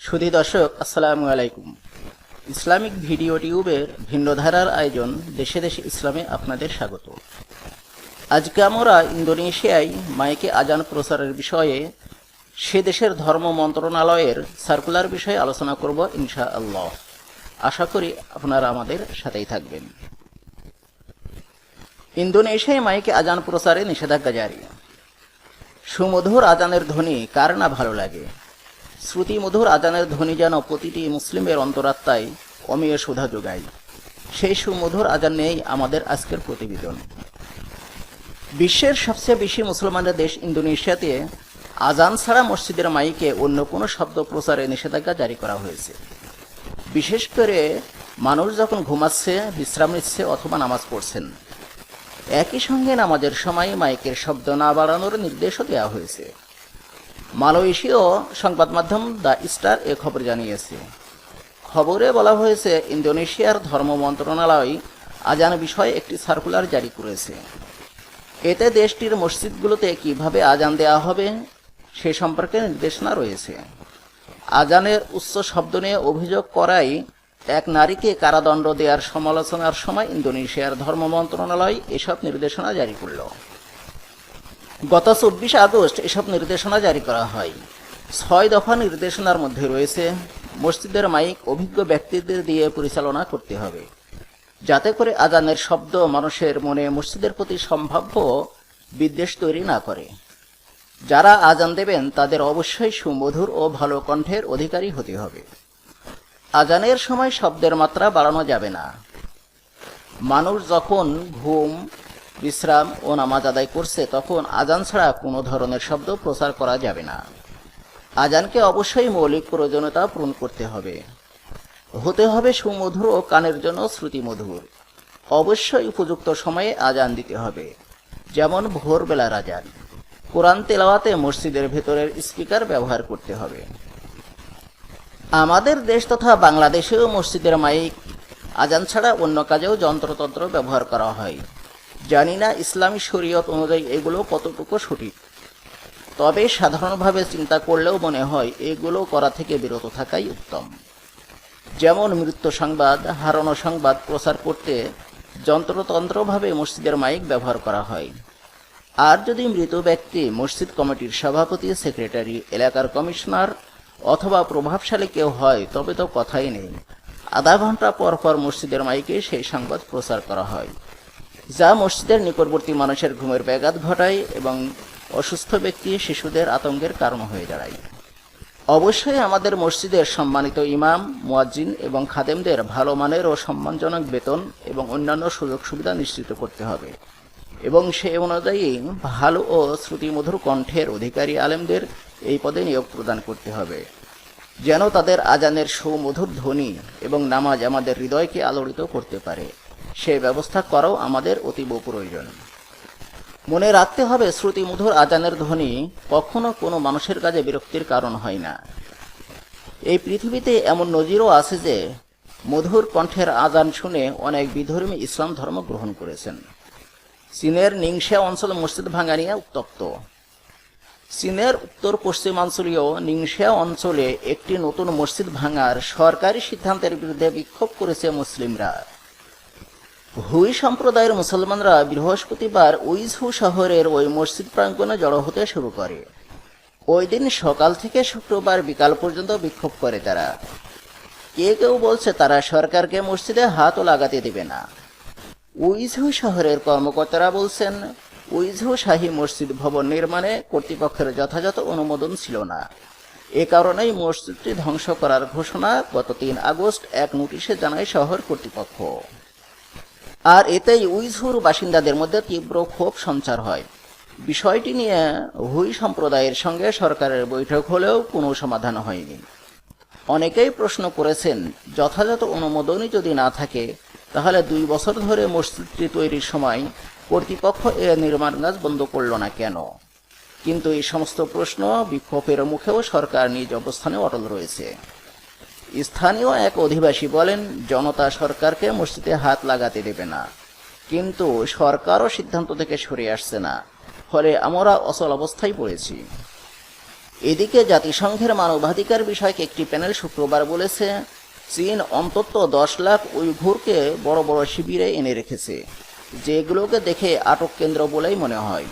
সুধী দর্শক, আসসালামু আলাইকুম। ইসলামিক ভিডিও টিউবের ভিন্ন ধারার আয়োজন দেশে দেশে ইসলামে আপনাদের স্বাগত। আজকে আমরা ইন্দোনেশিয়ায় মাইকে আজান প্রচারের বিষয়ে সে দেশের ধর্ম মন্ত্রণালয়ের সার্কুলার বিষয়ে আলোচনা করব ইনশাআল্লাহ। আশা করি আপনারা আমাদের সাথেই থাকবেন। ইন্দোনেশিয়ায় মাইকে আজান প্রচারে নিষেধাজ্ঞা জারি। সুমধুর আজানের ধ্বনি কার না ভালো লাগে। শ্রুতিমধুর আজানের ধ্বনি যেন প্রতিটি মুসলিমের অন্তরাত্মায় অমীয় সুধা যোগায়। সেই সুমধুর আজান নিয়েই আমাদের আজকের প্রতিবেদন। বিশ্বের সবচেয়ে বেশি মুসলমানদের দেশ ইন্দোনেশিয়াতে আজান ছাড়া মসজিদের মাইকে অন্য কোনো শব্দ প্রচারে নিষেধাজ্ঞা জারি করা হয়েছে। বিশেষ করে মানুষ যখন ঘুমাচ্ছে, বিশ্রাম নিচ্ছে অথবা নামাজ পড়ছেন, একই সঙ্গে নামাজের সময় মাইকের শব্দ না বাড়ানোর নির্দেশও দেওয়া হয়েছে। মালয়েশীয় সংবাদ মাধ্যম দ্য স্টার এ খবর জানিয়েছে। খবরে বলা হয়েছে, ইন্দোনেশিয়ার ধর্ম মন্ত্রণালয় আজান বিষয়ে একটি সার্কুলার জারি করেছে। এতে দেশটির মসজিদগুলোতে কিভাবে আজান দেওয়া হবে সে সম্পর্কে নির্দেশনা রয়েছে। আজানের উচ্চ শব্দ নিয়ে অভিযোগ করায় এক নারীকে কারাদণ্ড দেওয়ার সমালোচনার সময় ইন্দোনেশিয়ার ধর্ম মন্ত্রণালয় এসব নির্দেশনা জারি করল। গত 24 আগস্ট এসব নির্দেশনা জারি করা হয়। 6 দফা নির্দেশনার মধ্যে রয়েছে, মসজিদের মাইক অভিজ্ঞ ব্যক্তিদের দিয়ে পরিচালনা করতে হবে, যাতে করে আজানের শব্দ মানুষের মনে মসজিদের প্রতি সম্ভাব্য বিদ্বেষ তৈরি না করে। যারা আজান দেবেন তাদের অবশ্যই সুমধুর ও ভালো কণ্ঠের অধিকারী হতে হবে। আজানের সময় শব্দের মাত্রা বাড়ানো যাবে না। মানুষ যখন ঘুম, বিশ্রাম ও নামাজ আদায় করছে তখন আজান ছাড়া কোনো ধরনের শব্দ প্রচার করা যাবে না। আজানকে অবশ্যই মৌলিক প্রয়োজনীয়তা পূরণ করতে হবে। হতে হবে সুমধুর ও কানের জন্য শ্রুতিমধুর। অবশ্যই উপযুক্ত সময়ে আজান দিতে হবে, যেমন ভোরবেলার আজান। কোরআন তেলাওয়াতে মসজিদের ভেতরের স্পিকার ব্যবহার করতে হবে। আমাদের দেশ তথা বাংলাদেশেও মসজিদের মাইক আজান ছাড়া অন্য কাজেও যন্ত্রতন্ত্র ব্যবহার করা হয়। জানি না ইসলামী শরীয়ত অনুযায়ী এগুলো কতটুকু সঠিক, তবে সাধারণভাবে চিন্তা করলেও মনে হয় এগুলো করা থেকে বিরত থাকাই উত্তম। যেমন মৃত্যু সংবাদ, হারানো সংবাদ প্রচার করতে যন্ত্রতন্ত্রভাবে মসজিদের মাইক ব্যবহার করা হয়। আর যদি মৃত ব্যক্তি মসজিদ কমিটির সভাপতি, সেক্রেটারি, এলাকার কমিশনার অথবা প্রভাবশালী কেউ হয় তবে তো কথাই নেই। আধা ঘন্টা পর পর মসজিদের মাইকে সেই সংবাদ প্রচার করা হয়, যা মসজিদের নিকটবর্তী মানুষের ঘুমের ব্যাঘাত ঘটায় এবং অসুস্থ ব্যক্তি, শিশুদের আতঙ্কের কারণ হয়ে দাঁড়ায়। অবশ্যই আমাদের মসজিদের সম্মানিত ইমাম, মুয়াজ্জিন এবং খাদেমদের ভালো মানের ও সম্মানজনক বেতন এবং অন্যান্য সুযোগ সুবিধা নিশ্চিত করতে হবে এবং সে অনুযায়ী ভালো ও শ্রুতিমধুর কণ্ঠের অধিকারী আলেমদের এই পদে নিয়োগ প্রদান করতে হবে, যেন তাদের আজানের সুমধুর ধ্বনি এবং নামাজ আমাদের হৃদয়কে আলোড়িত করতে পারে। সে ব্যবস্থা করাও আমাদের অতীব প্রয়োজন। মনে রাখতে হবে, শ্রুতিমধুর আজানের ধ্বনি কখনো কোনো মানুষের কাছে বিরক্তির কারণ হয় না। এই পৃথিবীতে এমন নজিরও আছে যে মধুর কণ্ঠের আজান শুনে অনেক বিধর্মী ইসলাম ধর্ম গ্রহণ করেছেন। চীনের নিংশিয়া অঞ্চল মসজিদ ভাঙা নিয়ে উত্তপ্ত। চীনের উত্তর পশ্চিমাঞ্চলীয় নিংশিয়া অঞ্চলে একটি নতুন মসজিদ ভাঙার সরকারি সিদ্ধান্তের বিরুদ্ধে বিক্ষোভ করেছে মুসলিমরা। হুই সম্প্রদায়ের মুসলমানরা বৃহস্পতিবার উইঝু শহরের ওই মসজিদ প্রাঙ্গণে জড়ো হতে শুরু করে। ওই দিন সকাল থেকে শুক্রবার বিকাল পর্যন্ত বিক্ষোভ করে তারা। কেউ বলছে তারা সরকারকে মসজিদে হাতও লাগাতে দেবে না। উইঝু শহরের কর্মকর্তারা বলছেন, উইঝু শাহী মসজিদ ভবন নির্মাণে কর্তৃপক্ষের যথাযথ অনুমোদন ছিল না। এ কারণেই মসজিদটি ধ্বংস করার ঘোষণা গত 3 আগস্ট এক নোটিশে জানায় শহর কর্তৃপক্ষ। আর এতেই উইঝুর বাসিন্দাদের মধ্যে তীব্র ক্ষোভ সঞ্চার হয়। বিষয়টি নিয়ে হুই সম্প্রদায়ের সঙ্গে সরকারের বৈঠক হলেও কোনো সমাধান হয়নি। অনেকেই প্রশ্ন করেছেন, যথাযথ অনুমোদনই যদি না থাকে তাহলে 2 বছর ধরে মসজিদটি তৈরির সময় কর্তৃপক্ষ এর নির্মাণ কাজ বন্ধ করল না কেন? কিন্তু এই সমস্ত প্রশ্ন বিক্ষোভের মুখেও সরকার নিজ অবস্থানে অটল রয়েছে। স্থানীয় এক অধিবাসী বলেন, জনতা সরকারকে মসজিদে হাত লাগাতে দেবে না, কিন্তু সরকারও সিদ্ধান্ত থেকে সরে আসছে না, ফলে আমরা অচল অবস্থায় পড়েছি। এদিকে জাতিসংঘের মানবাধিকার বিষয়ক একটি প্যানেল শুক্রবার বলেছে, চীন অন্তত 10 লাখ উইঘুরকে বড় বড় শিবিরে এনে রেখেছে, যেগুলোকে দেখে আটক কেন্দ্র বলেই মনে হয়।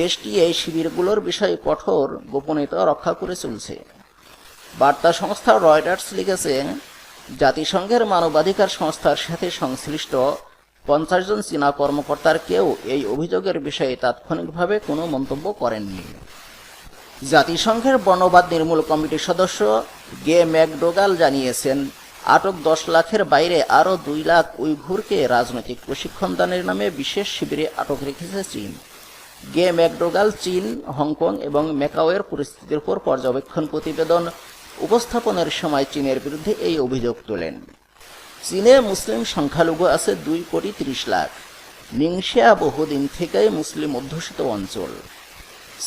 দেশটি এই শিবিরগুলোর বিষয়ে কঠোর গোপনীয়তা রক্ষা করে চলছে। বার্তা সংস্থা রয়টার্স লিখেছে, জাতিসংঘের মানবাধিকার সংস্থার সাথে সংশ্লিষ্ট 50 জন চীনা কর্মকর্তার কেউ এই অভিযোগের বিষয়ে তাৎক্ষণিকভাবে কোনো মন্তব্য করেননি। জাতিসংঘের বর্ণবাদ নির্মূল কমিটির সদস্য গে ম্যাকডোগাল জানিয়েছেন, আটক 10 লাখের বাইরে আরও 2 লাখ উইঘুরকে রাজনৈতিক প্রশিক্ষণ দানের নামে বিশেষ শিবিরে আটক রেখেছে চীন। গে ম্যাকডোগাল চীন, হংকং এবং ম্যাকাওয়ের পরিস্থিতির উপর পর্যবেক্ষণ প্রতিবেদন উপস্থাপনের সময় চীনের বিরুদ্ধে এই অভিযোগ তোলেন। চীনে মুসলিম সংখ্যালঘু আছে 2,30 লাখ। নিংশিয়া বহুদিন থেকেই মুসলিম অধ্যুষিত অঞ্চল।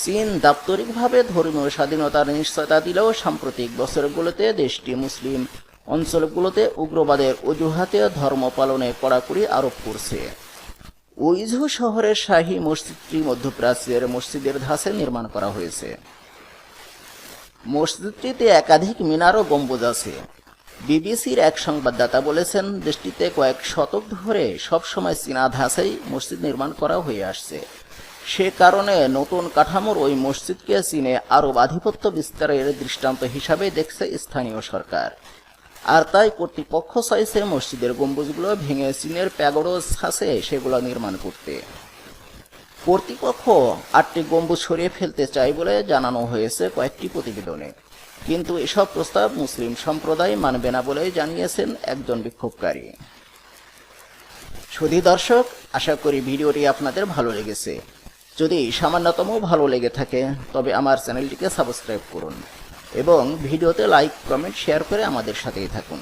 চীন দাপ্তরিকভাবে ধর্মীয় স্বাধীনতার নিশ্চয়তা দিলেও সাম্প্রতিক বছরগুলোতে দেশটি মুসলিম অঞ্চলগুলোতে উগ্রবাদের অজুহাতে ধর্ম পালনে কড়াকড়ি আরোপ করছে। উইঝু শহরের শাহী মসজিদটি মধ্যপ্রাচ্যের মসজিদের ধাঁচে নির্মাণ করা হয়েছে। মসজিদটিতে একাধিক মিনার ও গম্বুজ আছে। বিবিসির এক সংবাদদাতা বলেছেন, দেশটিতে কয়েক শতক ধরে সবসময় চীনা ধাঁচেই মসজিদ নির্মাণ করা হয়ে আসছে। সে কারণে নতুন কাঠামোর ওই মসজিদকে চীনে আরব আধিপত্য বিস্তারের দৃষ্টান্ত হিসাবে দেখছে স্থানীয় সরকার। আর তাই কর্তৃপক্ষ চাইছে মসজিদের গম্বুজগুলো ভেঙে চীনের প্যাগোডার ছাঁচে সেগুলো নির্মাণ করতে। কর্তৃপক্ষ 8টি গম্বুজ সরিয়ে ফেলতে চায় বলে জানানো হয়েছে কয়েকটি প্রতিবেদনে, কিন্তু এসব প্রস্তাব মুসলিম সম্প্রদায় মানবে না বলে জানিয়েছেন একজন বিক্ষোভকারী। সুধী দর্শক, আশা করি ভিডিওটি আপনাদের ভালো লেগেছে। যদি সামান্যতম ভালো লেগে থাকে তবে আমার চ্যানেলটিকে সাবস্ক্রাইব করুন এবং ভিডিওতে লাইক, কমেন্ট, শেয়ার করে আমাদের সাথেই থাকুন।